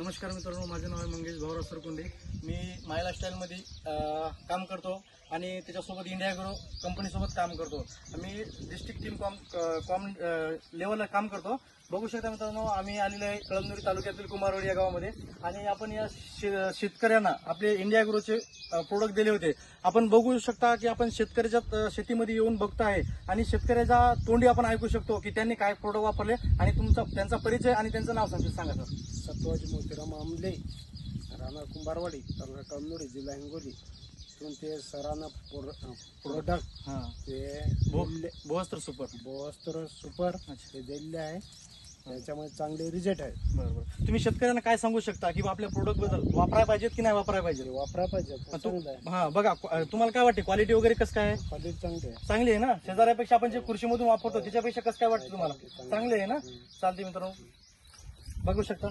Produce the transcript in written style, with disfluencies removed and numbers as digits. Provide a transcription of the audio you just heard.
नमस्कार मित्रांनो, माझे नाव आहे मंगेश भाऊराव सरकुंडे. मी माय लाईफस्टाईलमध्ये काम करतो आणि त्याच्यासोबत इंडिया ॲग्रो कंपनीसोबत काम करतो. आम्ही डिस्ट्रिक्ट टीम कॉम लेवलला काम करतो. बघू शकता मित्रांनो, आम्ही आलेलो आहे कळमनुरी तालुक्यातील कुमारवाडी या गावामध्ये आणि आपण या शेतकऱ्यांना आपले इंडिया ॲग्रोचे प्रोडक्ट दिले होते. आपण बघू शकता की आपण शेतकऱ्याच्या शेतीमध्ये येऊन बघतो आहे आणि शेतकऱ्याचा तोंडी आपण ऐकू शकतो की त्यांनी काय प्रोडक्ट वापरले आणि त्यांचा परिचय आणि त्यांचं नाव सांगा सर. सत्वाजी मोतीराम आमले, राणा कुंभारवाडी, तालुका कळमनुरी, जिल्हा हिंगोली. तिथून ते सरांना प्रोडक्ट ते बोस्टर सुपर हे दिलेले आहे. त्याच्यामुळे चांगले रिझल्ट आहे. बरोबर. तुम्ही शेतकऱ्यांना काय सांगू शकता की आपल्या प्रोडक्ट बद्दल वापरायला पाहिजेत की नाही वापरायला पाहिजे? वापरायला पाहिजे. हा बघा, तुम्हाला काय वाटते क्वालिटी वगैरे कसं काय आहे? क्वालिटी चांगली आहे. चांगली आहे ना? शेजाऱ्यापेक्षा आपण जे कृषीमधून वापरतो त्याच्यापेक्षा कसं काय वाटतं तुम्हाला? चांगली आहे ना? चालते मित्रांनो, बघू शकता.